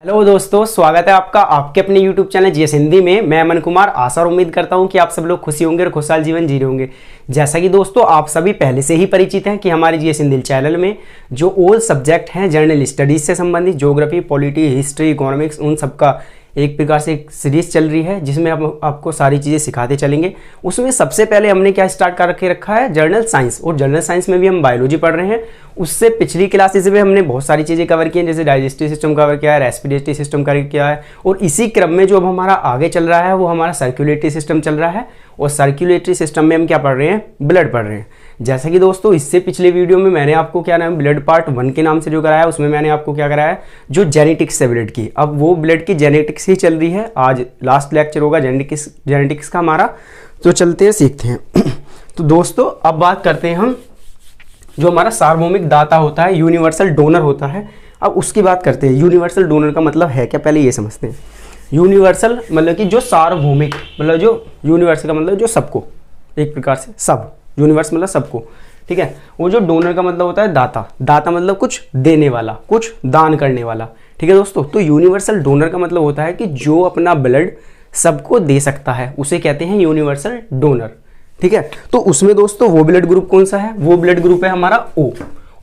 Hello दोस्तों, स्वागत है आपका आपके अपने YouTube चैनल जीएस हिंदी में। मैं अमन कुमार आशा और उम्मीद करता हूं कि आप सब लोग खुशी होंगे और खुशहाल जीवन जी रहे होंगे। जैसा कि दोस्तों आप सभी पहले से ही परिचित हैं कि हमारे जीएस हिंदी चैनल में जो ऑल सब्जेक्ट हैं जनरल स्टडीज से संबंधित, ज्योग्राफी, पॉलिटी, हिस्ट्री, इकोनॉमिक्स, उन सबका एक प्रकार से एक सीरीज चल रही है जिसमें आपको सारी चीज़ें सिखाते चलेंगे। उसमें सबसे पहले हमने क्या स्टार्ट कर रखा है, जनरल साइंस। और जनरल साइंस में भी हम बायोलॉजी पढ़ रहे हैं। उससे पिछली क्लासेस में हमने बहुत सारी चीज़ें कवर की हैं, जैसे डाइजेस्टिव सिस्टम कवर किया है, रेस्पिरेटरी सिस्टम कवर किया है। और इसी क्रम में जो अब हमारा आगे चल रहा है वो हमारा सर्कुलेटरी सिस्टम चल रहा है। और सर्कुलेटरी सिस्टम में हम क्या पढ़ रहे हैं, ब्लड पढ़ रहे हैं। जैसा कि दोस्तों इससे पिछले वीडियो में मैंने आपको क्या नाम ब्लड पार्ट 1 के नाम से जो कराया, उसमें मैंने आपको क्या कराया है, जो जेनेटिक्स है ब्लड की। अब वो ब्लड की जेनेटिक्स ही चल रही है। आज लास्ट लेक्चर होगा जेनेटिक्स का हमारा, तो चलते हैं सीखते हैं। तो दोस्तों अब बात करते हैं हम जो हमारा सार्वभौमिक दाता होता है, यूनिवर्सल डोनर होता है। अब उसकी बात करते हैं। यूनिवर्सल डोनर का मतलब है क्या, पहले ये समझते हैं। यूनिवर्सल मतलब कि जो सार्वभौमिक, मतलब जो यूनिवर्सल का मतलब जो सबको, एक प्रकार से सब, यूनिवर्स मतलब सबको, ठीक है। वो जो डोनर का मतलब होता है दाता। दाता मतलब कुछ देने वाला, कुछ दान करने वाला, ठीक है दोस्तों। तो यूनिवर्सल डोनर का मतलब होता है कि जो अपना ब्लड सबको दे सकता है उसे कहते हैं यूनिवर्सल डोनर, ठीक है। तो उसमें दोस्तों वो ब्लड ग्रुप कौन सा है, वो ब्लड ग्रुप है हमारा ओ।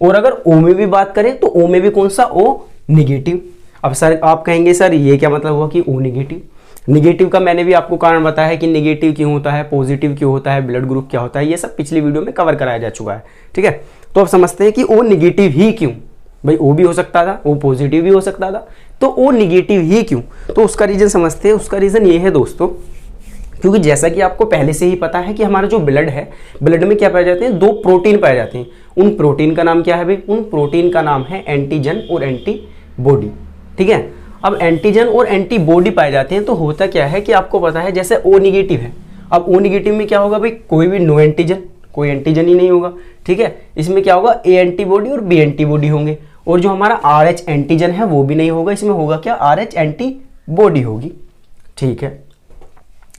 और अगर ओ में भी बात करें तो ओ में भी कौन सा, ओ निगेटिव। अब सर आप कहेंगे सर ये क्या मतलब हुआ कि ओ निगेटिव। निगेटिव का मैंने भी आपको कारण बताया है कि निगेटिव क्यों होता है, पॉजिटिव क्यों होता है, ब्लड ग्रुप क्या होता है, ये सब पिछली वीडियो में कवर कराया जा चुका है, ठीक है। तो अब समझते हैं कि ओ निगेटिव ही क्यों। भाई ओ भी हो सकता था, ओ पॉजिटिव भी हो सकता था, तो ओ निगेटिव ही क्यों। तो उसका रीजन समझते हैं। उसका रीजन ये है दोस्तों, क्योंकि जैसा कि आपको पहले से ही पता है कि हमारा जो ब्लड है, ब्लड में क्या पाए जाते हैं, 2 प्रोटीन पाए जाते हैं। उन प्रोटीन का नाम क्या है भाई, उन प्रोटीन का नाम है एंटीजन और एंटीबॉडी, ठीक है। अब एंटीजन और एंटीबॉडी पाए जाते हैं। तो होता क्या है कि आपको पता है जैसे ओ निगेटिव है। अब ओ निगेटिव में क्या होगा भाई, कोई भी नो एंटीजन, कोई एंटीजन ही नहीं होगा, ठीक है। इसमें क्या होगा, ए एंटीबॉडी और बी एंटीबॉडी होंगे। और जो हमारा आर एच एंटीजन है वो भी नहीं होगा, इसमें होगा क्या, आर एच एंटीबॉडी होगी, ठीक है।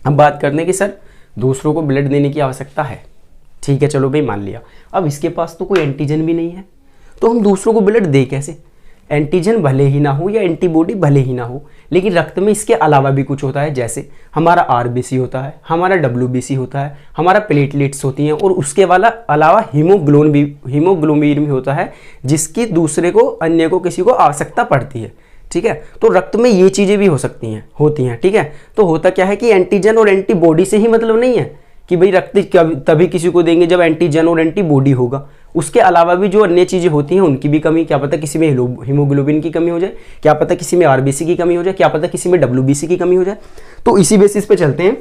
अब बात करते हैं कि सर दूसरों को ब्लड देने की आवश्यकता है, ठीक है, चलो भाई मान लिया। अब इसके पास तो कोई एंटीजन भी नहीं है, तो हम दूसरों को ब्लड दे कैसे। एंटीजन भले ही ना हो या एंटीबॉडी भले ही ना हो, लेकिन रक्त में इसके अलावा भी कुछ होता है। जैसे हमारा आरबीसी होता है, हमारा डब्ल्यूबीसी होता है, हमारा प्लेटलेट्स होती हैं, और उसके अलावा हीमोग्लोबिन भी होता है, जिसकी दूसरे को, अन्य को, किसी को आवश्यकता पड़ती है, ठीक है। तो रक्त में ये चीज़ें भी होती हैं, ठीक है। तो होता क्या है कि एंटीजन और एंटीबॉडी से ही मतलब नहीं है कि भाई रक्त तभी किसी को देंगे जब एंटीजन और एंटीबॉडी होगा। उसके अलावा भी जो अन्य चीज़ें होती हैं उनकी भी कमी, क्या पता किसी में हीमोग्लोबिन की कमी हो जाए, क्या पता किसी में आरबीसी की कमी हो जाए, क्या पता किसी में डब्ल्यूबीसी की कमी हो जाए। तो इसी बेसिस पे चलते हैं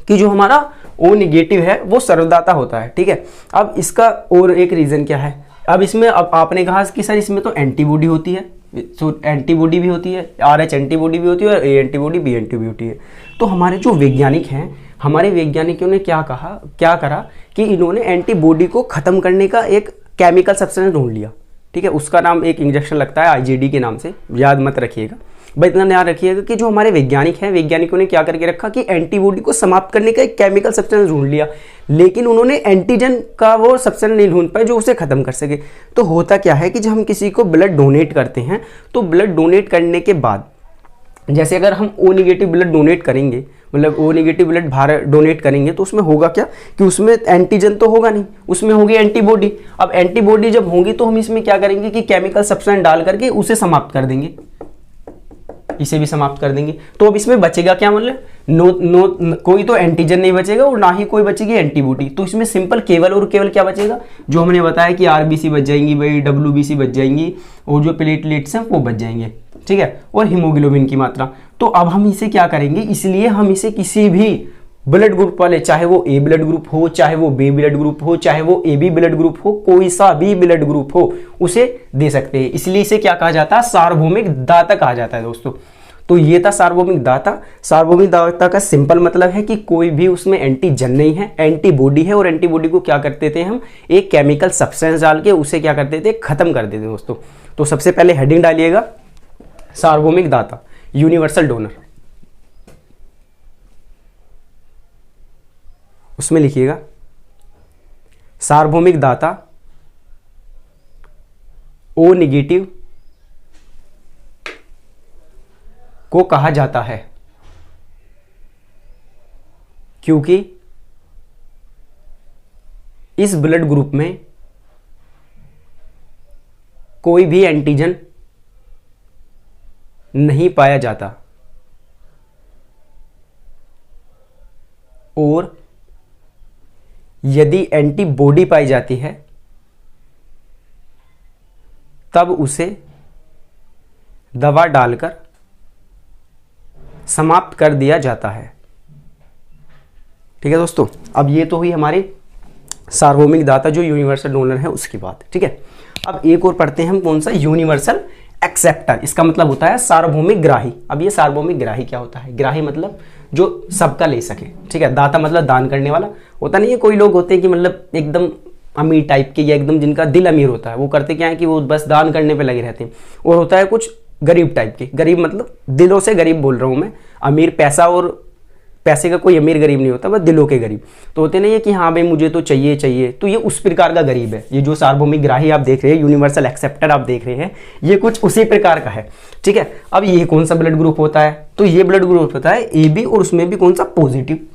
कि जो हमारा ओ निगेटिव है वो सर्वदाता होता है, ठीक है। अब इसका और एक रीज़न क्या है। अब इसमें, अब आपने कहा कि सर इसमें तो एंटीबॉडी होती है, तो एंटीबॉडी भी होती है, आर एच एंटीबॉडी भी होती है, और ए एंटीबॉडी, बी एंटीबॉडी है। तो हमारे जो वैज्ञानिक हैं, हमारे वैज्ञानिकों ने क्या करा कि इन्होंने एंटीबॉडी को खत्म करने का एक केमिकल सब्सटेंस ढूंढ लिया, ठीक है। उसका नाम एक इंजेक्शन लगता है आईजीडी के नाम से, याद मत रखिएगा भाई, इतना याद रखिएगा कि जो हमारे वैज्ञानिक हैं, वैज्ञानिकों ने क्या करके रखा कि एंटीबॉडी को समाप्त करने का एक केमिकल सब्सटेंस ढूंढ लिया, लेकिन उन्होंने एंटीजन का वो सब्सटेंस नहीं ढूंढ पाए जो उसे खत्म कर सके। तो होता क्या है कि जब हम किसी को ब्लड डोनेट करते हैं, तो ब्लड डोनेट करने के बाद, जैसे अगर हम ओ निगेटिव ब्लड डोनेट करेंगे, मतलब ओ निगेटिव ब्लड डोनेट करेंगे, तो उसमें होगा क्या कि उसमें एंटीजन तो होगा नहीं, उसमें होगी एंटीबॉडी। अब एंटीबॉडी जब होगी तो हम इसमें क्या करेंगे कि केमिकल सब्सटेंस डाल करके उसे समाप्त कर देंगे, इसे भी समाप्त कर देंगे। तो अब इसमें बचेगा क्या, मतलब कोई तो एंटीजन नहीं बचेगा और ना ही कोई बचेगी एंटीबॉडी। तो इसमें सिंपल केवल और केवल क्या बचेगा, जो हमने बताया कि आरबीसी बच जाएंगी भाई, डब्ल्यूबीसी बच जाएंगी, और जो प्लेटलेट्स हैं वो बच जाएंगे, ठीक है, और हीमोग्लोबिन की मात्रा। तो अब हम इसे क्या करेंगे, इसलिए हम इसे किसी भी ब्लड ग्रुप वाले, चाहे वो ए ब्लड ग्रुप हो, चाहे वो बी ब्लड ग्रुप हो, चाहे वो ए बी ब्लड ग्रुप हो, कोई सा भी ब्लड ग्रुप हो, उसे दे सकते हैं। इसलिए इसे क्या कहा जाता है, सार्वभौमिक दाता कहा जाता है दोस्तों। तो ये था सार्वभौमिक दाता। सार्वभौमिक दाता का सिंपल मतलब है कि कोई भी उसमें एंटीजन नहीं है, एंटीबॉडी है, और एंटीबॉडी को क्या करते थे हम, एक केमिकल सब्सटेंस डाल के उसे क्या करते थे, खत्म कर देते दोस्तों। तो सबसे पहले हेडिंग डालिएगा, सार्वभौमिक दाता, यूनिवर्सल डोनर। उसमें लिखिएगा सार्वभौमिक दाता, ओ निगेटिव को कहा जाता है, क्योंकि इस ब्लड ग्रुप में कोई भी एंटीजन नहीं पाया जाता और यदि एंटीबॉडी पाई जाती है तब उसे दवा डालकर समाप्त कर दिया जाता है। ठीक है दोस्तों, अब ये तो हुई हमारी सार्वभौमिक दाता जो यूनिवर्सल डोनर है उसकी बात। ठीक है, अब एक और पढ़ते हैं हम, कौन सा? Universal acceptor. इसका मतलब होता है सार्वभौमिक ग्राही। अब ये सार्वभौमिक ग्राही क्या होता है? ग्राही मतलब जो सबका ले सके। ठीक है, दाता मतलब दान करने वाला होता नहीं है। कोई लोग होते हैं कि मतलब एकदम अमीर टाइप के या एकदम जिनका दिल अमीर होता है, वो करते क्या है कि वो बस दान करने पे लगे रहते हैं। और होता है कुछ गरीब टाइप के, गरीब मतलब दिलों से गरीब बोल रहा हूँ मैं। अमीर पैसा और पैसे का कोई अमीर गरीब नहीं होता, बस दिलों के गरीब तो होते नहीं है कि हाँ भाई मुझे तो चाहिए चाहिए, तो ये उस प्रकार का गरीब है। ये जो सार्वभौमिक ग्राही आप देख रहे हैं, यूनिवर्सल एक्सेप्टर आप देख रहे हैं, ये कुछ उसी प्रकार का है। ठीक है, अब ये कौन सा ब्लड ग्रुप होता है? तो ये ब्लड ग्रुप होता है ए बी, और उसमें भी कौन सा? पॉजिटिव।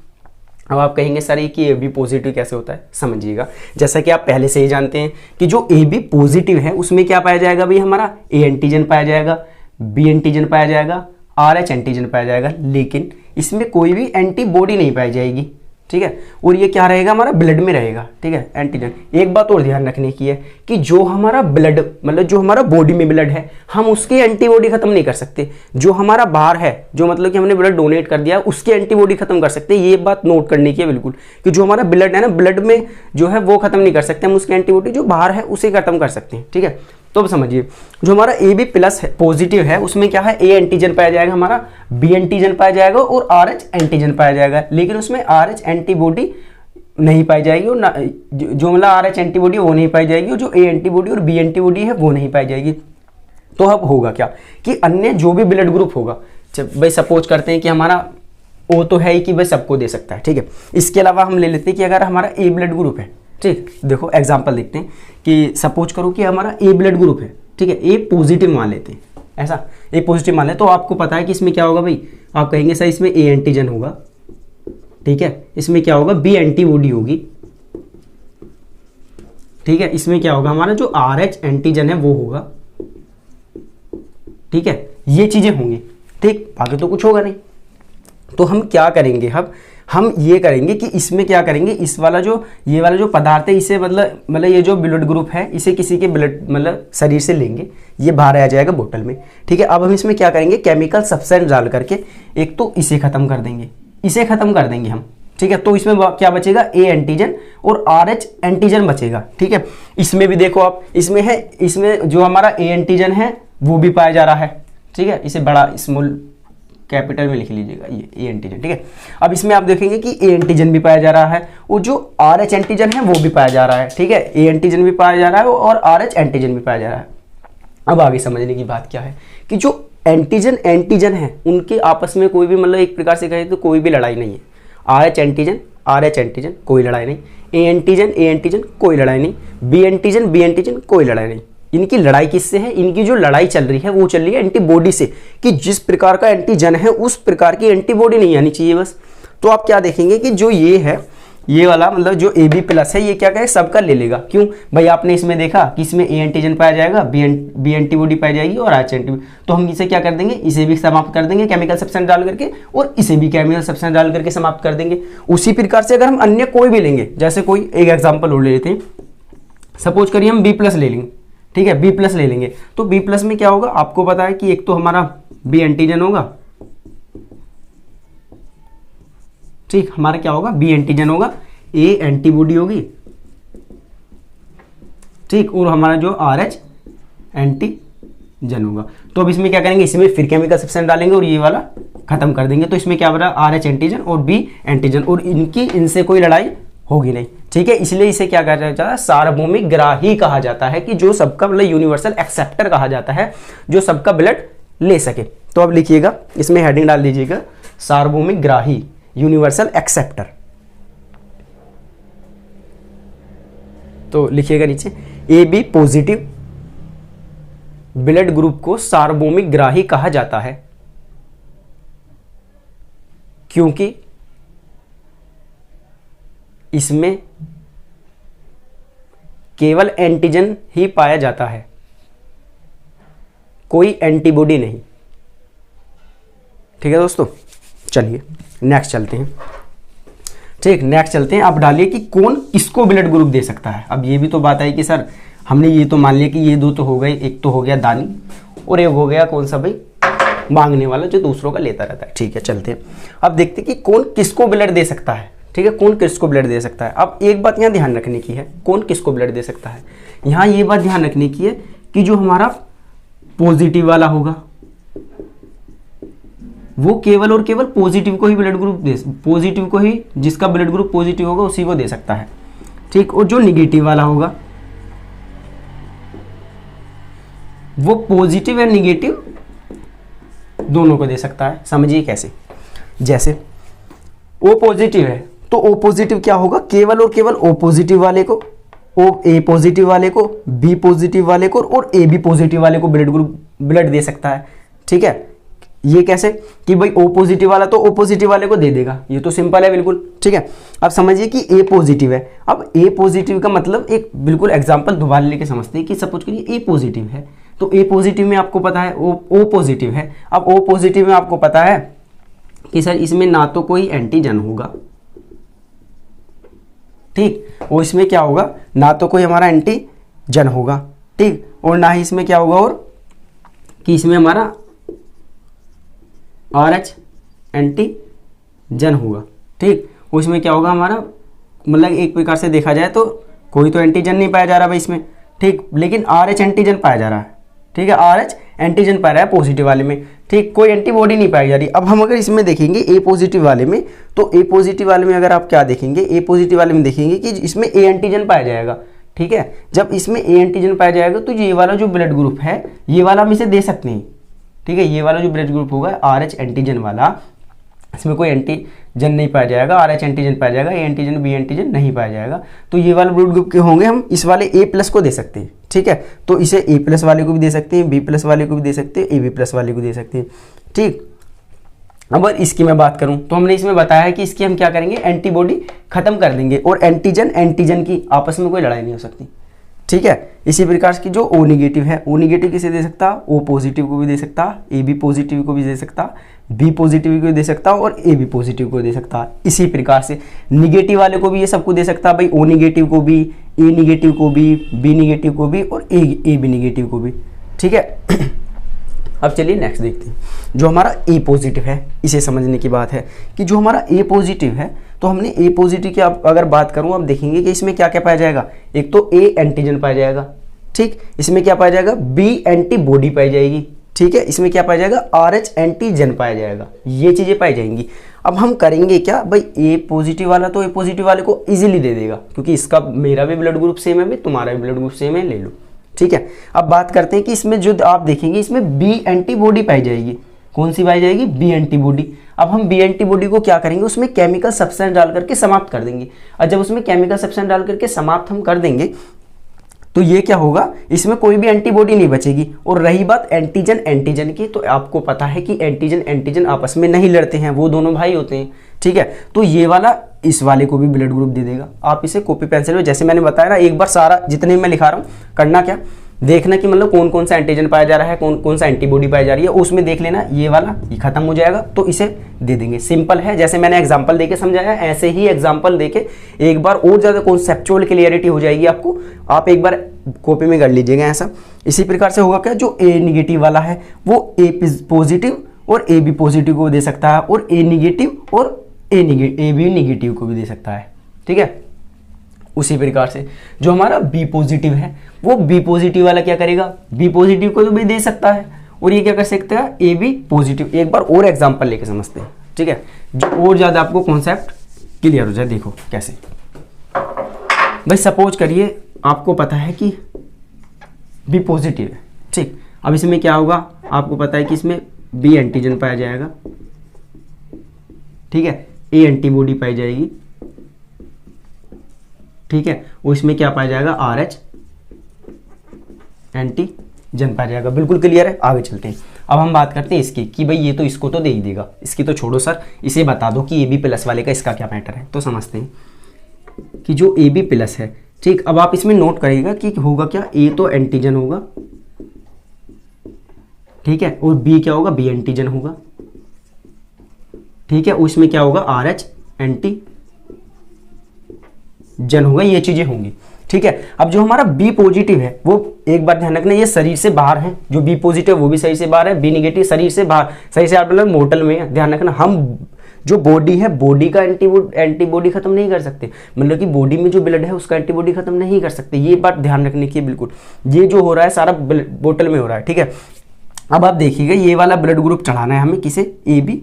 अब आप कहेंगे सर ये कि ए बी पॉजिटिव कैसे होता है? समझिएगा, जैसा कि आप पहले से ही जानते हैं कि जो ए बी पॉजिटिव है उसमें क्या पाया जाएगा भाई? हमारा ए एंटीजन पाया जाएगा, बी एंटीजन पाया जाएगा, आर एच एंटीजन पाया जाएगा, लेकिन इसमें कोई भी एंटीबॉडी नहीं पाई जाएगी। ठीक है, और ये क्या रहेगा? हमारा ब्लड में रहेगा। ठीक है, एंटीजन। एक बात और ध्यान रखने की है कि जो हमारा ब्लड मतलब जो हमारा बॉडी में ब्लड है, हम उसकी एंटीबॉडी खत्म नहीं कर सकते। जो हमारा बाहर है, जो मतलब कि हमने ब्लड डोनेट कर दिया, उसकी एंटीबॉडी खत्म कर सकते हैं। ये बात नोट करने की है बिल्कुल, कि जो हमारा ब्लड है ना, ब्लड में जो है वो खत्म नहीं कर सकते हम उसकी एंटीबॉडी, जो बाहर है उसे खत्म कर सकते हैं। ठीक है, तो अब समझिए, जो हमारा ए बी प्लस है, पॉजिटिव है, उसमें क्या है? ए एंटीजन पाया जाएगा, हमारा बी एंटीजन पाया जाएगा और आर एच एंटीजन पाया जाएगा, लेकिन उसमें आर एच एंटीबॉडी नहीं पाई जाएगी, और जो मतलब आर एच एंटीबॉडी वो नहीं पाई जाएगी, और जो ए एंटीबॉडी और बी एंटीबॉडी है वो नहीं पाई जाएगी। तो अब होगा क्या कि अन्य जो भी ब्लड ग्रुप होगा, भाई सपोज करते हैं कि हमारा ओ तो है ही कि भाई सबको दे सकता है। ठीक है, इसके अलावा हम ले लेते हैं कि अगर हमारा ए ब्लड ग्रुप है, ठीक, देखो एग्जांपल देखते हैं कि सपोज करो कि हमारा ए ब्लड ग्रुप है। ठीक है, ए पॉजिटिव मान लेते हैं, ऐसा ए पॉजिटिव मान ले, तो आपको पता है कि इसमें क्या होगा भाई? आप कहेंगे सर इसमें ए एंटीजन होगा। ठीक है, इसमें क्या होगा? बी एंटीबॉडी होगी। ठीक है, इसमें क्या होगा? हमारा जो आर एच एंटीजन है वो होगा। ठीक है, ये चीजें होंगी। ठीक, आगे तो कुछ होगा नहीं। तो हम क्या करेंगे? हम ये करेंगे कि इसमें क्या करेंगे, इस वाला जो ये वाला जो पदार्थ है इसे मतलब ये जो ब्लड ग्रुप है इसे किसी के ब्लड मतलब शरीर से लेंगे, ये बाहर आ जाएगा बोतल में। ठीक है, अब हम इसमें क्या करेंगे? केमिकल सब्सटेंस डाल करके एक तो इसे खत्म कर देंगे, इसे खत्म कर देंगे हम। ठीक है, तो इसमें क्या बचेगा? ए एंटीजन और आर एच एंटीजन बचेगा। ठीक है, इसमें भी देखो आप, इसमें है, इसमें जो हमारा ए एंटीजन है वो भी पाया जा रहा है। ठीक है, इसे बड़ा स्मॉल कैपिटल में लिख लीजिएगा, ये ए एंटीजन। ठीक है, अब इसमें आप देखेंगे कि ए एंटीजन भी पाया जा रहा है और जो आर एच एंटीजन है वो भी पाया जा रहा है। ठीक है, ए एंटीजन भी पाया जा रहा है और आर एच एंटीजन भी पाया जा रहा है। अब आगे समझने की बात क्या है कि जो एंटीजन है उनके आपस में कोई भी मतलब एक प्रकार से कहे तो कोई भी लड़ाई नहीं है। आर एच एंटीजन कोई लड़ाई नहीं, ए एंटीजन कोई लड़ाई नहीं, बी एंटीजन कोई लड़ाई नहीं। इनकी लड़ाई किससे है? इनकी जो लड़ाई चल रही है वो चल रही है एंटीबॉडी से, कि जिस प्रकार का एंटीजन है उस प्रकार की एंटीबॉडी नहीं आनी चाहिए बस। तो आप क्या देखेंगे कि जो ये है, ये वाला मतलब जो ए बी प्लस है, ये क्या कहे? सबका ले लेगा। क्यों भाई? आपने इसमें देखा कि इसमें ए एंटीजन पाया जाएगा, बी एंटीबॉडी पाई जाएगी और आर एच एंटीबॉडी, तो हम इसे क्या कर देंगे? इसे भी समाप्त कर देंगे केमिकल सब्सटेंस डाल करके, और इसे भी केमिकल सब्सटेंस डाल करके समाप्त कर देंगे। उसी प्रकार से अगर हम अन्य कोई भी लेंगे, जैसे कोई एक एग्जाम्पल और ले लेते हैं, सपोज करिए हम बी प्लस ले लेंगे। ठीक है, बी प्लस ले लेंगे, तो बी प्लस में क्या होगा? आपको पता है कि एक तो हमारा बी एंटीजन होगा। ठीक, हमारा क्या होगा? बी एंटीजन होगा, ए एंटीबॉडी होगी। ठीक, और हमारा जो आर एच एंटीजन होगा। तो अब इसमें क्या करेंगे? इसमें फिर केमिकल सब्सटेंस डालेंगे और ये वाला खत्म कर देंगे। तो इसमें क्या बना? आर एच एंटीजन और बी एंटीजन, और इनसे कोई लड़ाई होगी नहीं। ठीक है, इसलिए इसे क्या कहा जाता है? सार्वभौमिक ग्राही कहा जाता है, कि जो सबका मतलब यूनिवर्सल एक्सेप्टर कहा जाता है, जो सबका ब्लड ले सके। तो अब लिखिएगा, इसमें हेडिंग डाल दीजिएगा सार्वभौमिक ग्राही, यूनिवर्सल एक्सेप्टर। तो लिखिएगा नीचे, A B positive blood group को सार्वभौमिक ग्राही कहा जाता है, क्योंकि इसमें केवल एंटीजन ही पाया जाता है, कोई एंटीबॉडी नहीं। ठीक है दोस्तों, चलिए नेक्स्ट चलते हैं। ठीक, नेक्स्ट चलते हैं। अब डालिए कि कौन किसको ब्लड ग्रुप दे सकता है। अब ये भी तो बात आई कि सर हमने ये तो मान लिया कि ये दो तो हो गए, एक तो हो गया दानी और एक हो गया कौन सा भाई, मांगने वाला जो दूसरों का लेता रहता है। ठीक है, चलते हैं। अब देखते हैं कि कौन किसको ब्लड दे सकता है। ठीक है, कौन किसको ब्लड दे सकता है। अब एक बात यहाँ ध्यान रखने की है, कौन किसको ब्लड दे सकता है। यहाँ ये बात ध्यान रखने की है कि जो हमारा पॉजिटिव वाला होगा वो केवल और केवल पॉजिटिव को ही ब्लड ग्रुप दे, पॉजिटिव को ही, जिसका ब्लड ग्रुप पॉजिटिव होगा उसी को दे सकता है। ठीक, और जो निगेटिव वाला होगा वो पॉजिटिव या निगेटिव दोनों को दे सकता है। समझिए कैसे, जैसे ओ पॉजिटिव है तो ओ पॉजिटिव क्या होगा, केवल और केवल ओ पॉजिटिव वाले को, ओ ए पॉजिटिव वाले को, बी पॉजिटिव वाले को और ए बी पॉजिटिव वाले को ब्लड दे सकता है। ठीक है, ये कैसे कि भाई ओ पॉजिटिव वाला तो ओ पॉजिटिव वाले को दे देगा, ये तो सिंपल है बिल्कुल। ठीक है, अब समझिए कि ए पॉजिटिव है। अब ए पॉजिटिव का मतलब एक बिल्कुल एग्जांपल दोबारा लेके समझते हैं कि सपोज करिए ए पॉजिटिव है तो ए पॉजिटिव में आपको पता है ओ पॉजिटिव है। अब ओ पॉजिटिव में आपको पता है कि सर इसमें ना तो कोई एंटीजन होगा, ठीक, और इसमें क्या होगा, ना तो कोई हमारा एंटीजन होगा, ठीक, और ना ही इसमें क्या होगा और कि इसमें हमारा RH एंटीजन होगा। ठीक, और इसमें क्या होगा हमारा, मतलब एक प्रकार से देखा जाए तो कोई तो एंटीजन नहीं पाया जा रहा भाई इसमें। ठीक, लेकिन RH एंटीजन पाया जा रहा है। ठीक है, RH एंटीजन पाया रहा है पॉजिटिव वाले में। ठीक, कोई एंटीबॉडी नहीं पाई जा रही। अब हम अगर इसमें देखेंगे ए पॉजिटिव वाले में, तो ए पॉजिटिव वाले में अगर आप क्या देखेंगे, ए पॉजिटिव वाले में देखेंगे कि इसमें ए एंटीजन पाया जाएगा। ठीक है, जब इसमें ए एंटीजन पाया जाएगा तो ये वाला जो ब्लड ग्रुप है ये वाला हम इसे दे सकते हैं। ठीक है, ये वाला जो ब्लड ग्रुप होगा RH एंटीजन वाला, इसमें कोई एंटीजन नहीं पाया जाएगा, RH एंटीजन पाया जाएगा, ए एंटीजन बी एंटीजन नहीं पाया जाएगा। तो ये वाले ब्लड ग्रुप के होंगे, हम इस वाले ए प्लस को दे सकते हैं। ठीक है, तो इसे ए प्लस वाले को भी दे सकते हैं, बी प्लस वाले को भी दे सकते हैं, ए बी प्लस वाले को दे सकते हैं। ठीक, अब इसकी मैं बात करूं तो हमने इसमें बताया है कि इसकी हम क्या करेंगे, एंटीबॉडी खत्म कर देंगे और एंटीजन की आपस में कोई लड़ाई नहीं हो सकती। ठीक है, इसी प्रकार की जो ओ निगेटिव है, ओ निगेटिव किसे दे सकता, ओ पॉजिटिव को भी दे सकता, ए बी पॉजिटिव को भी दे सकता, बी पॉजिटिव को दे सकता और ए बी पॉजिटिव को दे सकता। इसी प्रकार से निगेटिव वाले को भी ये सबको दे सकता भाई, ओ निगेटिव को भी, ए निगेटिव को भी, बी निगेटिव को भी और ए बी निगेटिव को भी। ठीक है, अब चलिए नेक्स्ट देखते हैं। जो हमारा ए पॉजिटिव है, इसे समझने की बात है कि जो हमारा ए पॉजिटिव है, तो हमने ए पॉजिटिव की अगर बात करूं, आप देखेंगे कि इसमें क्या क्या पाया जाएगा। एक तो ए एंटीजन पाया जाएगा, ठीक, इसमें क्या पाया जाएगा, बी एंटीबॉडी पाई जाएगी, ठीक है, इसमें क्या पाया जाएगा, RH एंटीजन पाया जाएगा, ये चीजें पाई जाएंगी। अब हम करेंगे क्या भाई, ए पॉजिटिव वाला तो ए पॉजिटिव वाले को इजीली दे देगा, क्योंकि इसका मेरा भी ब्लड ग्रुप सेम है भाई, तुम्हारा भी ब्लड ग्रुप सेम है, ले लो। ठीक है, अब बात करते हैं कि इसमें जो आप देखेंगे इसमें बी एंटीबॉडी पाई जाएगी। कौन सी पाई जाएगी, बी एंटीबॉडी। अब हम बी एंटीबॉडी को क्या करेंगे, उसमें केमिकल सब्सटेंस डाल करके समाप्त कर देंगे। और जब उसमें केमिकल सब्सटेंस डाल करके समाप्त हम कर देंगे तो ये क्या होगा, इसमें कोई भी एंटीबॉडी नहीं बचेगी। और रही बात एंटीजन की, तो आपको पता है कि एंटीजन आपस में नहीं लड़ते हैं, वो दोनों भाई होते हैं। ठीक है, तो ये वाला इस वाले को भी ब्लड ग्रुप दे देगा। आप इसे कॉपी पेंसिल में, जैसे मैंने बताया ना, एक बार सारा जितने मैं लिखा रहा हूँ करना क्या, देखना कि मतलब कौन कौन सा एंटीजन पाया जा रहा है, कौन कौन सा एंटीबॉडी पाई जा रही है, उसमें देख लेना ये वाला ये खत्म हो जाएगा तो इसे दे देंगे। सिंपल है, जैसे मैंने एग्जांपल देके समझाया, ऐसे ही एग्जांपल देके एक बार और ज़्यादा कॉन्सेप्चुअल क्लियरिटी हो जाएगी आपको। आप एक बार कॉपी में कर लीजिएगा ऐसा। इसी प्रकार से होगा क्या, जो ए निगेटिव वाला है वो ए पॉजिटिव और ए बी पॉजिटिव को दे सकता है, और ए निगेटिव और ए बी निगेटिव को भी दे सकता है। ठीक है, उसी प्रकार से जो हमारा बी पॉजिटिव है, वो बी पॉजिटिव वाला क्या करेगा, बी पॉजिटिव को तो भी दे सकता है, और ये क्या कर सकता है, ए बी पॉजिटिव। एक बार और एग्जांपल लेके समझते हैं। ठीक है, जो और ज़्यादा आपको कॉन्सेप्ट क्लियर हो जाए। देखो कैसे, भाई सपोज करिए आपको पता है कि बी पॉजिटिव है, ठीक, अब इसमें क्या होगा, आपको पता है कि इसमें बी एंटीजन पाया जाएगा, ठीक है, ए एंटीबॉडी पाई जाएगी, ठीक है, और इसमें क्या पाया जाएगा, RH एंटीजन पाया जाएगा। बिल्कुल क्लियर है, आगे चलते हैं। अब हम बात करते हैं इसकी कि भाई ये तो इसको तो दे ही देगा, इसकी तो छोड़ो सर, इसे बता दो कि AB+ वाले का इसका क्या मैटर है। तो समझते हैं कि जो AB+ है, ठीक, अब आप इसमें नोट करिएगा कि होगा क्या, A तो एंटीजन होगा, ठीक है, और B क्या होगा, B एंटीजन होगा, ठीक है, उसमें क्या होगा, RH एंटीजन होगा, ये चीजें होंगी, ठीक है। अब जो हमारा B पॉजिटिव है वो एक बार ध्यान रखना, ये शरीर से बाहर है, जो B पॉजिटिव वो भी शरीर से बाहर है, B नेगेटिव शरीर से बाहर, शरीर से मतलब मोटल में है। ध्यान रखना, हम जो बॉडी है, बॉडी का एंटीबॉडी खत्म नहीं कर सकते, मतलब कि बॉडी में जो ब्लड है उसका एंटीबॉडी खत्म नहीं कर सकते, ये बात ध्यान रखने की बिल्कुल। ये जो हो रहा है सारा बोतल में हो रहा है, ठीक है। अब आप देखिएगा ये वाला ब्लड ग्रुप चढ़ाना है हमें किसे, AB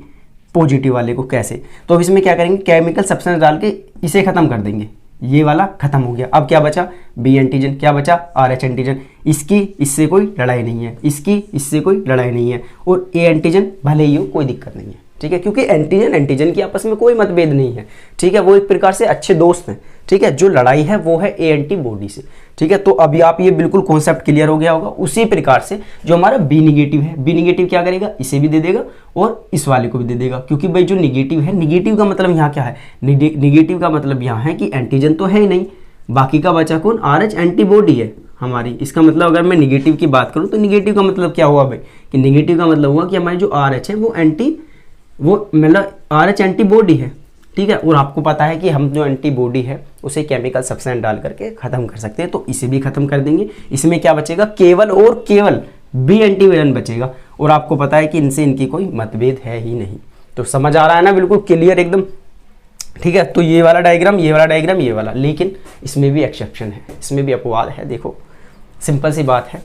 पॉजिटिव वाले को। कैसे, तो अब इसमें क्या करेंगे, केमिकल सब्सटेंस डाल के इसे खत्म कर देंगे, ये वाला खत्म हो गया। अब क्या बचा, B एंटीजन, क्या बचा, RH एंटीजन, इसकी इससे कोई लड़ाई नहीं है, इसकी इससे कोई लड़ाई नहीं है, और A एंटीजन भले ही हो, कोई दिक्कत नहीं है, ठीक है, क्योंकि एंटीजन एंटीजन की आपस में कोई मतभेद नहीं है, ठीक है, वो एक प्रकार से अच्छे दोस्त हैं, ठीक है। जो लड़ाई है वो है A एंटीबॉडी से, ठीक है। तो अभी आप ये बिल्कुल कॉन्सेप्ट क्लियर हो गया होगा। उसी प्रकार से जो हमारा B निगेटिव है, B निगेटिव क्या करेगा, इसे भी दे देगा और इस वाले को भी दे देगा, क्योंकि भाई जो निगेटिव है, निगेटिव का मतलब यहाँ क्या है, निगेटिव का मतलब यहाँ है कि एंटीजन तो है ही नहीं, बाकी का बचा कौन, RH एंटीबॉडी है हमारी। इसका मतलब अगर मैं निगेटिव की बात करूँ तो निगेटिव का मतलब क्या हुआ भाई, कि निगेटिव का मतलब हुआ कि हमारी जो RH है वो मतलब RH एंटीबॉडी है, ठीक है। और आपको पता है कि हम जो एंटीबॉडी है उसे केमिकल सब्सटेंस डाल करके खत्म कर सकते हैं, तो इसे भी खत्म कर देंगे। इसमें क्या बचेगा, केवल और केवल B एंटीविरन बचेगा, और आपको पता है कि इनसे इनकी कोई मतभेद है ही नहीं। तो समझ आ रहा है ना, बिल्कुल क्लियर एकदम, ठीक है। तो ये वाला डायग्राम, ये वाला डायग्राम, ये वाला, लेकिन इसमें भी एक्सेप्शन है, इसमें भी अपवाद है। देखो सिंपल सी बात है,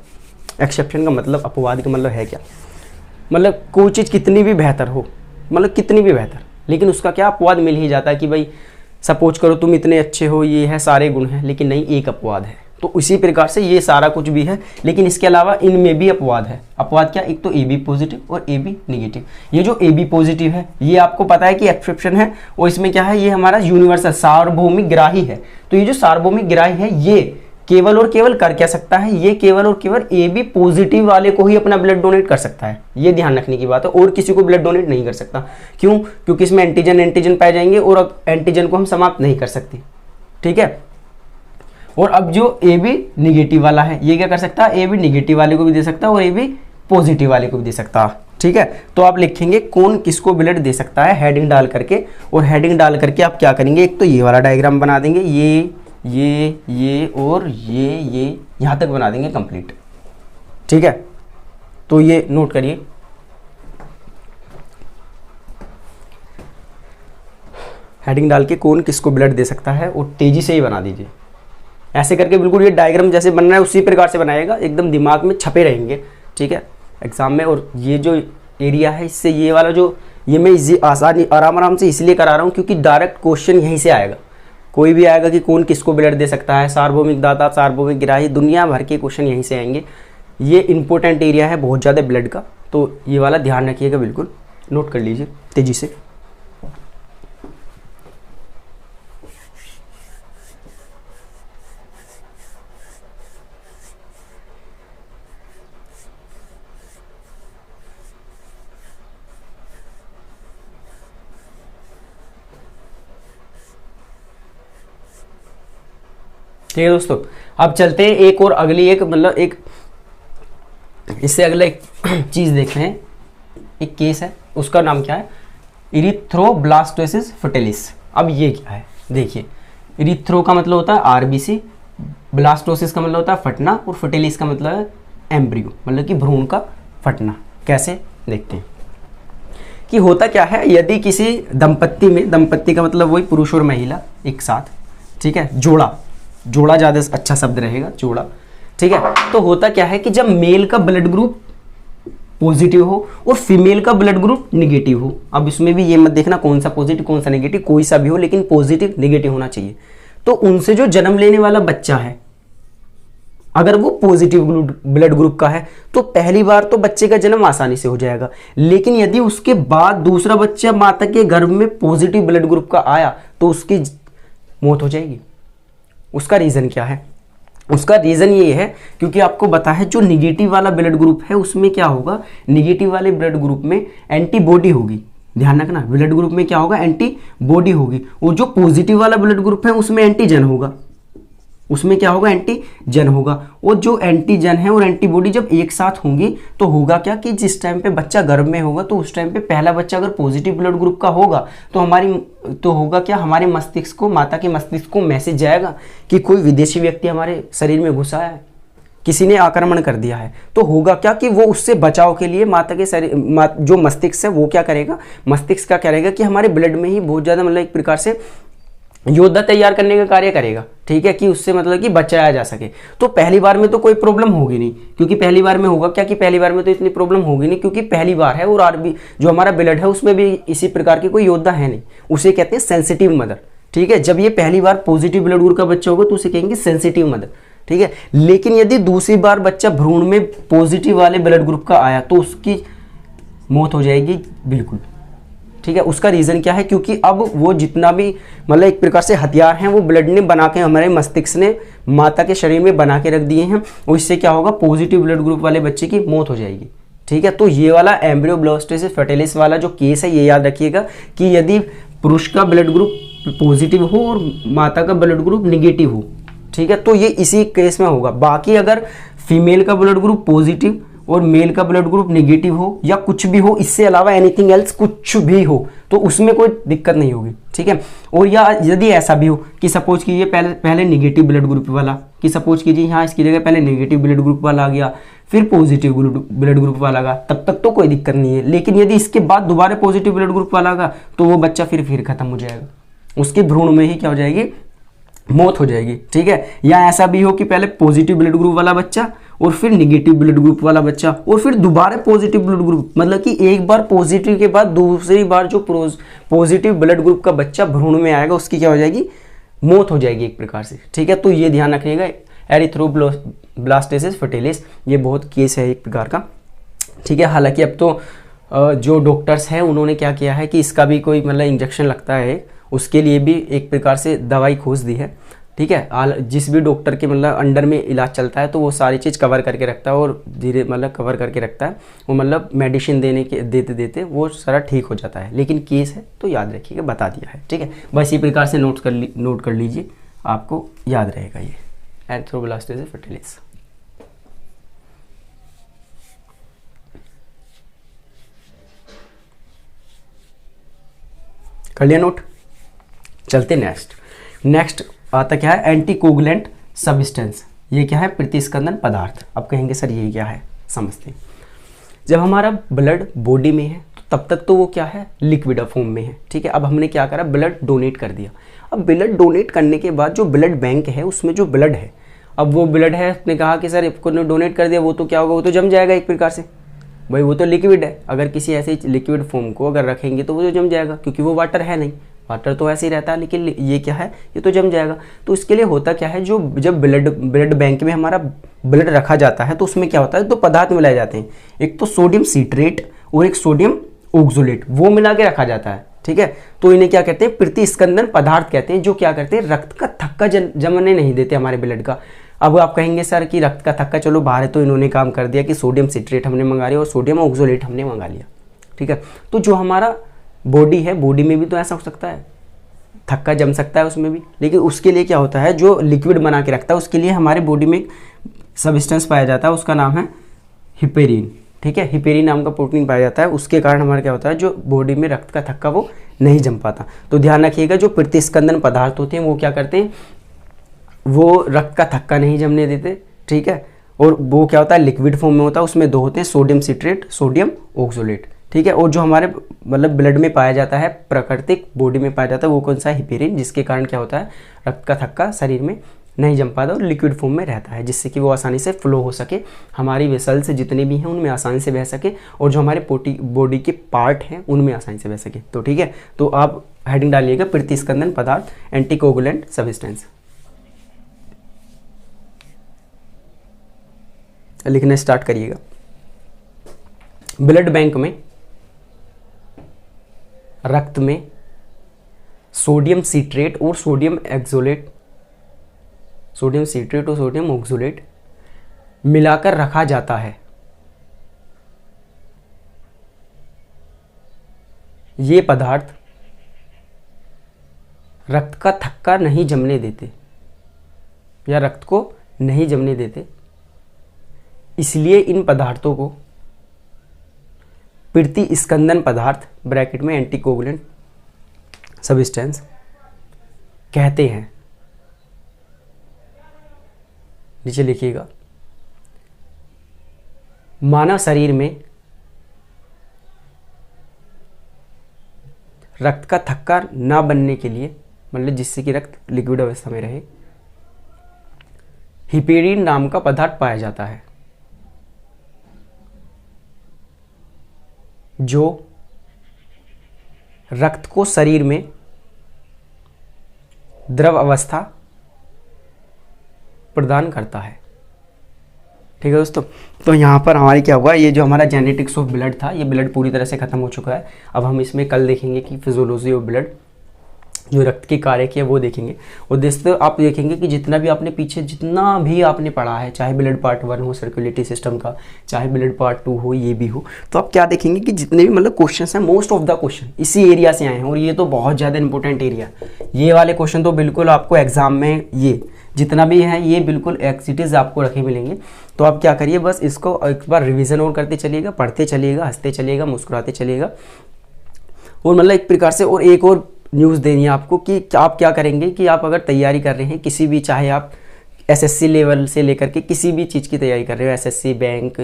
एक्सेप्शन का मतलब, अपवाद का मतलब है क्या, मतलब कोई चीज़ कितनी भी बेहतर हो, मतलब कितनी भी बेहतर, लेकिन उसका क्या अपवाद मिल ही जाता है कि भाई सपोज करो तुम इतने अच्छे हो, ये है सारे गुण हैं, लेकिन नहीं एक अपवाद है। तो उसी प्रकार से ये सारा कुछ भी है, लेकिन इसके अलावा इनमें भी अपवाद है। अपवाद क्या, एक तो AB पॉजिटिव और AB निगेटिव। ये जो AB पॉजिटिव है ये आपको पता है कि एक्सेप्शन है, और इसमें क्या है, ये हमारा यूनिवर्सल सार्वभौमिक ग्राही है। तो ये जो सार्वभौमिक ग्राही है ये केवल और केवल कर क्या सकता है, ये केवल और केवल AB पॉजिटिव वाले को ही अपना ब्लड डोनेट कर सकता है, ये ध्यान रखने की बात है, और किसी को ब्लड डोनेट नहीं कर सकता। क्यों, क्योंकि इसमें एंटीजन पाए जाएंगे और एंटीजन को हम समाप्त नहीं कर सकते, ठीक है। और अब जो AB निगेटिव वाला है ये क्या कर सकता है, AB निगेटिव वाले को भी दे सकता है और AB पॉजिटिव वाले को भी दे सकता है, ठीक है। तो आप लिखेंगे कौन किसको ब्लड दे सकता है, हेडिंग डाल करके, और हेडिंग डाल करके आप क्या करेंगे, एक तो ये वाला डायग्राम बना देंगे, ये और ये यहाँ तक बना देंगे कंप्लीट, ठीक है। तो ये नोट करिए, हेडिंग डाल के कौन किसको ब्लड दे सकता है, और तेजी से ही बना दीजिए, ऐसे करके बिल्कुल ये डायग्राम जैसे बन रहा है उसी प्रकार से बनाएगा, एकदम दिमाग में छपे रहेंगे, ठीक है, एग्जाम में। और ये जो एरिया है इससे ये वाला जो, ये मैं आसानी आराम से इसलिए करा रहा हूँ क्योंकि डायरेक्ट क्वेश्चन यहीं से आएगा, कोई भी आएगा कि कौन किसको ब्लड दे सकता है, सार्वभौमिक दाता, सार्वभौमिक ग्राही, दुनिया भर के क्वेश्चन यहीं से आएंगे। ये इंपॉर्टेंट एरिया है बहुत ज़्यादा ब्लड का, तो ये वाला ध्यान रखिएगा, बिल्कुल नोट कर लीजिए तेजी से। ठीक है दोस्तों, अब चलते हैं एक और अगली एक मतलब एक इससे अगला एक चीज देखते हैं, एक केस है, उसका नाम क्या है, इरिथ्रोब्लास्टोसिस फटिलिस। अब ये क्या है, देखिए इरिथ्रो का मतलब होता है आरबीसी, ब्लास्टोसिस का मतलब होता है फटना, और फटिलिस का मतलब है एम्ब्रियो, मतलब कि भ्रूण का फटना। कैसे देखते हैं कि होता क्या है, यदि किसी दंपत्ति में, दंपत्ति का मतलब वही पुरुष और महिला एक साथ, ठीक है, जोड़ा ज़्यादा अच्छा शब्द रहेगा, जोड़ा, ठीक है। तो होता क्या है कि जब मेल का ब्लड ग्रुप पॉजिटिव हो और फीमेल का ब्लड ग्रुप निगेटिव हो, अब इसमें भी ये मत देखना कौन सा पॉजिटिव कौन सा नेगेटिव, कोई सा भी हो लेकिन पॉजिटिव निगेटिव होना चाहिए। तो उनसे जो जन्म लेने वाला बच्चा है अगर वो पॉजिटिव ब्लड ग्रुप का है तो पहली बार तो बच्चे का जन्म आसानी से हो जाएगा, लेकिन यदि उसके बाद दूसरा बच्चा माता के गर्भ में पॉजिटिव ब्लड ग्रुप का आया तो उसकी मौत हो जाएगी। उसका रीज़न क्या है, उसका रीज़न ये है क्योंकि आपको पता है जो निगेटिव वाला ब्लड ग्रुप है उसमें क्या होगा, निगेटिव वाले ब्लड ग्रुप में एंटीबॉडी होगी। ध्यान रखना, ब्लड ग्रुप में क्या होगा, एंटीबॉडी होगी। और जो पॉजिटिव वाला ब्लड ग्रुप है उसमें एंटीजन होगा, उसमें क्या होगा, एंटीजन होगा। और जो एंटीजन है और एंटीबॉडी जब एक साथ होंगी तो होगा क्या कि जिस टाइम पे बच्चा गर्भ में होगा तो उस टाइम पे पहला बच्चा अगर पॉजिटिव ब्लड ग्रुप का होगा तो होगा क्या, हमारे मस्तिष्क को, माता के मस्तिष्क को मैसेज जाएगा कि कोई विदेशी व्यक्ति हमारे शरीर में घुसा है, किसी ने आक्रमण कर दिया है। तो होगा क्या कि वो उससे बचाव के लिए माता के शरीर जो मस्तिष्क है वो क्या करेगा, मस्तिष्क क्या करेगा कि हमारे ब्लड में ही बहुत ज़्यादा मतलब एक प्रकार से योद्धा तैयार करने का कार्य करेगा, ठीक है, कि उससे मतलब कि बचाया जा सके। तो पहली बार में तो कोई प्रॉब्लम होगी नहीं, क्योंकि पहली बार में होगा क्या कि पहली बार में तो इतनी प्रॉब्लम होगी नहीं, क्योंकि पहली बार है और आरबी जो हमारा ब्लड है उसमें भी इसी प्रकार की कोई योद्धा है नहीं, उसे कहते हैं सेंसिटिव मदर, ठीक है। जब ये पहली बार पॉजिटिव ब्लड ग्रुप का बच्चा होगा तो उसे कहेंगे सेंसिटिव मदर, ठीक है। लेकिन यदि दूसरी बार बच्चा भ्रूण में पॉजिटिव वाले ब्लड ग्रुप का आया तो उसकी मौत हो जाएगी बिल्कुल, ठीक है। उसका रीज़न क्या है, क्योंकि अब वो जितना भी मतलब एक प्रकार से हथियार हैं वो ब्लड ने बना के, हमारे मस्तिष्क ने माता के शरीर में बना के रख दिए हैं, और इससे क्या होगा, पॉजिटिव ब्लड ग्रुप वाले बच्चे की मौत हो जाएगी, ठीक है। तो ये वाला एम्ब्रियोब्लास्टोसिस फर्टिलिस वाला जो केस है ये याद रखिएगा कि यदि पुरुष का ब्लड ग्रुप पॉजिटिव हो और माता का ब्लड ग्रुप निगेटिव हो, ठीक है, तो ये इसी केस में होगा। बाकी अगर फीमेल का ब्लड ग्रुप पॉजिटिव और मेल का ब्लड ग्रुप नेगेटिव हो या कुछ भी हो, इससे अलावा एनीथिंग एल्स कुछ भी हो, तो उसमें कोई दिक्कत नहीं होगी, ठीक है। और या यदि ऐसा भी हो कि सपोज कीजिए पहले नेगेटिव ब्लड ग्रुप वाला, कि सपोज कीजिए यहाँ इसकी जगह पहले नेगेटिव ब्लड ग्रुप वाला आ गया फिर पॉजिटिव ब्लड ग्रुप वाला आ गया, तब तक तो कोई दिक्कत नहीं है। लेकिन यदि इसके बाद दोबारा पॉजिटिव ब्लड ग्रुप वाला आगा तो वो बच्चा फिर खत्म हो जाएगा, उसके भ्रूण में ही क्या हो जाएगी, मौत हो जाएगी, ठीक है। या ऐसा भी हो कि पहले पॉजिटिव ब्लड ग्रुप वाला बच्चा और फिर निगेटिव ब्लड ग्रुप वाला बच्चा और फिर दोबारा पॉजिटिव ब्लड ग्रुप, मतलब कि एक बार पॉजिटिव के बाद दूसरी बार जो पॉजिटिव ब्लड ग्रुप का बच्चा भ्रूण में आएगा उसकी क्या हो जाएगी, मौत हो जाएगी एक प्रकार से, ठीक है। तो ये ध्यान रखिएगा, एरिथ्रोब्लास्टोसिस फर्टिलिस ये बहुत केस है एक प्रकार का, ठीक है। हालांकि अब तो जो डॉक्टर्स हैं उन्होंने क्या किया है कि इसका भी कोई मतलब इंजेक्शन लगता है, उसके लिए भी एक प्रकार से दवाई खोज दी है, ठीक है। जिस भी डॉक्टर के मतलब अंडर में इलाज चलता है तो वो सारी चीज़ कवर करके रखता है और धीरे मतलब कवर करके रखता है, वो मतलब मेडिसिन देते देते वो सारा ठीक हो जाता है। लेकिन केस है तो याद रखिएगा, बता दिया है, ठीक है। बस इसी प्रकार से नोट कर लीजिए, आपको याद रहेगा ये एरिथ्रोब्लास्टोसिस फर्टिलिस। कर लिया नोट, चलते नेक्स्ट आता क्या है, एंटीकोगुलेंट सब्सटेंस। ये क्या है, प्रतिस्कंदन पदार्थ। अब कहेंगे सर ये क्या है, समझते हैं। जब हमारा ब्लड बॉडी में है तो तब तक तो वो क्या है, लिक्विड फॉर्म में है, ठीक है। अब हमने क्या करा, ब्लड डोनेट कर दिया। अब ब्लड डोनेट करने के बाद जो ब्लड बैंक है उसमें जो ब्लड है, अब वो ब्लड है, उसने कहा कि सर आपको डोनेट कर दिया, वो तो क्या होगा, वो तो जम जाएगा एक प्रकार से, भाई वो तो लिक्विड है। अगर किसी ऐसे लिक्विड फॉर्म को अगर रखेंगे तो वो तो जम जाएगा, क्योंकि वो वाटर है नहीं, वाटर तो ऐसे ही रहता है, लेकिन ये क्या है, ये तो जम जाएगा। तो इसके लिए होता क्या है, जो जब ब्लड बैंक में हमारा ब्लड रखा जाता है तो उसमें क्या होता है, दो पदार्थ मिलाए जाते हैं, एक तो सोडियम सिट्रेट और एक सोडियम ऑक्सोलेट, वो मिला के रखा जाता है, ठीक है। तो इन्हें क्या कहते हैं, प्रतिस्कंदन पदार्थ कहते हैं, जो क्या करते हैं, रक्त का थक्का जमने नहीं देते हमारे ब्लड का। अब आप कहेंगे सर कि रक्त का थक्का चलो बाहर है, तो इन्होंने काम कर दिया कि सोडियम सिट्रेट हमने मंगा लिया और सोडियम ऑक्सोलेट हमने मंगा लिया, ठीक है। तो जो हमारा बॉडी है, बॉडी में भी तो ऐसा हो सकता है, थक्का जम सकता है उसमें भी, लेकिन उसके लिए क्या होता है, जो लिक्विड बना के रखता है उसके लिए हमारे बॉडी में एक सब्सटेंस पाया जाता है, उसका नाम है हिपेरिन, ठीक है। हिपेरिन नाम का प्रोटीन पाया जाता है, उसके कारण हमारा क्या होता है, जो बॉडी में रक्त का थक्का वो नहीं जम पाता। तो ध्यान रखिएगा, जो प्रतिस्कंदन पदार्थ होते हैं वो क्या करते हैं, वो रक्त का थक्का नहीं जमने देते, ठीक है। और वो क्या होता है, लिक्विड फॉर्म में होता है, उसमें दो होते हैं, सोडियम सिट्रेट, सोडियम ऑक्सोलेट, ठीक है। और जो हमारे मतलब ब्लड में पाया जाता है, प्राकृतिक बॉडी में पाया जाता है, वो कौन सा है, हिपेरिन, जिसके कारण क्या होता है, रक्त का थक्का शरीर में नहीं जम पाता और लिक्विड फॉर्म में रहता है, जिससे कि वो आसानी से फ्लो हो सके, हमारी वेसल्स जितने भी हैं उनमें आसानी से बह सके, और जो हमारे बॉडी के पार्ट हैं उनमें आसानी से बह सके। तो ठीक है, तो आप हेडिंग डालिएगा, प्रतिस्कंदन पदार्थ, एंटीकोगुलेंट सब्सटेंस। लिखना स्टार्ट करिएगा। ब्लड बैंक में, रक्त में सोडियम सिट्रेट और सोडियम ऑक्सोलेट सोडियम सिट्रेट और सोडियम ऑक्सोलेट मिलाकर रखा जाता है। ये पदार्थ रक्त का थक्का नहीं जमने देते या रक्त को नहीं जमने देते, इसलिए इन पदार्थों को प्रतिस्कंदन पदार्थ ब्रैकेट में एंटीकोगुलेंट सब्सटेंस कहते हैं। नीचे लिखिएगा, मानव शरीर में रक्त का थक्का ना बनने के लिए, मतलब जिससे कि रक्त लिक्विड अवस्था में रहे, हिपेरिन नाम का पदार्थ पाया जाता है, जो रक्त को शरीर में द्रव अवस्था प्रदान करता है। ठीक है दोस्तों, तो यहाँ पर हमारे क्या हुआ, ये जो हमारा जेनेटिक्स ऑफ ब्लड था, ये ब्लड पूरी तरह से खत्म हो चुका है। अब हम इसमें कल देखेंगे कि फिजियोलॉजी ऑफ ब्लड, जो रक्त की कार्य की है वो देखेंगे। और दोस्तों आप देखेंगे कि जितना भी आपने पीछे जितना भी आपने पढ़ा है, चाहे ब्लड पार्ट 1 हो सर्कुलेटरी सिस्टम का, चाहे ब्लड पार्ट 2 हो, ये भी हो, तो आप क्या देखेंगे कि जितने भी मतलब क्वेश्चंस हैं, मोस्ट ऑफ द क्वेश्चन इसी एरिया से आए हैं। और ये तो बहुत ज़्यादा इंपॉर्टेंट एरिया, ये वाले क्वेश्चन तो बिल्कुल आपको एग्जाम में ये जितना भी है ये बिल्कुल एक्सिटीज आपको रखे मिलेंगे। तो आप क्या करिए, बस इसको एक बार रिवीजन और करते चलिएगा, पढ़ते चलिएगा, हंसते चलिएगा, मुस्कुराते चलिएगा। और मतलब एक प्रकार से और एक और न्यूज़ देनी है आपको कि आप क्या करेंगे कि आप अगर तैयारी कर रहे हैं किसी भी, चाहे आप एसएससी लेवल से लेकर के किसी भी चीज़ की तैयारी कर रहे हो, SSC, bank,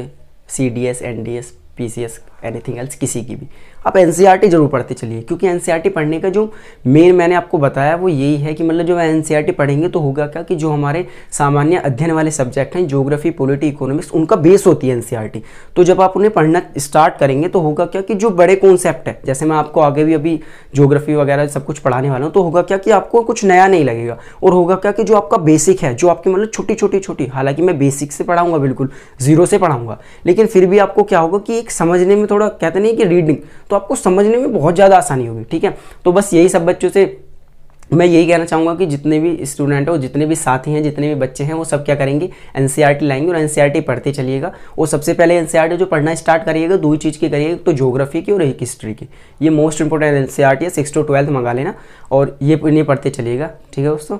CDS, NDS, PCS, anything else, किसी की भी, आप एनसीईआरटी जरूर पढ़ते चलिए। क्योंकि एनसीईआरटी पढ़ने का जो मेन मैंने आपको बताया वो यही है कि मतलब जो एनसीईआरटी पढ़ेंगे तो होगा क्या कि जो हमारे सामान्य अध्ययन वाले सब्जेक्ट हैं, ज्योग्राफी, पॉलिटी, इकोनॉमिक्स, उनका बेस होती है एनसीईआरटी। तो जब आप उन्हें पढ़ना स्टार्ट करेंगे तो होगा क्या कि जो बड़े कॉन्सेप्ट है, जैसे मैं आपको आगे भी अभी ज्योग्राफी वगैरह सब कुछ पढ़ाने वाला हूँ, तो होगा क्या कि आपको कुछ नया नहीं लगेगा। और होगा क्या कि जो आपका बेसिक है, जो आपकी मतलब छोटी, हालांकि मैं बेसिक से पढ़ाऊंगा, बिल्कुल जीरो से पढ़ाऊंगा, लेकिन फिर भी आपको क्या होगा कि एक समझने में थोड़ा, कहते नहीं कि रीडिंग, तो आपको समझने में बहुत ज़्यादा आसानी होगी। ठीक है, तो बस यही सब बच्चों से मैं यही कहना चाहूँगा कि जितने भी स्टूडेंट हो, जितने भी साथी हैं, जितने भी बच्चे हैं, वो सब क्या करेंगे, एनसीईआरटी लाएंगे और एनसीईआरटी पढ़ते चलिएगा। और सबसे पहले एनसीईआरटी जो पढ़ना स्टार्ट करिएगा, दो ही चीज़ की करिएगा, तो ज्योग्राफी की और एक हिस्ट्री की। ये मोस्ट इंपॉर्टेंट एनसीईआरटी है, 6 to 12 मंगा लेना और ये इन्हें पढ़ते चलिएगा। ठीक है दोस्तों।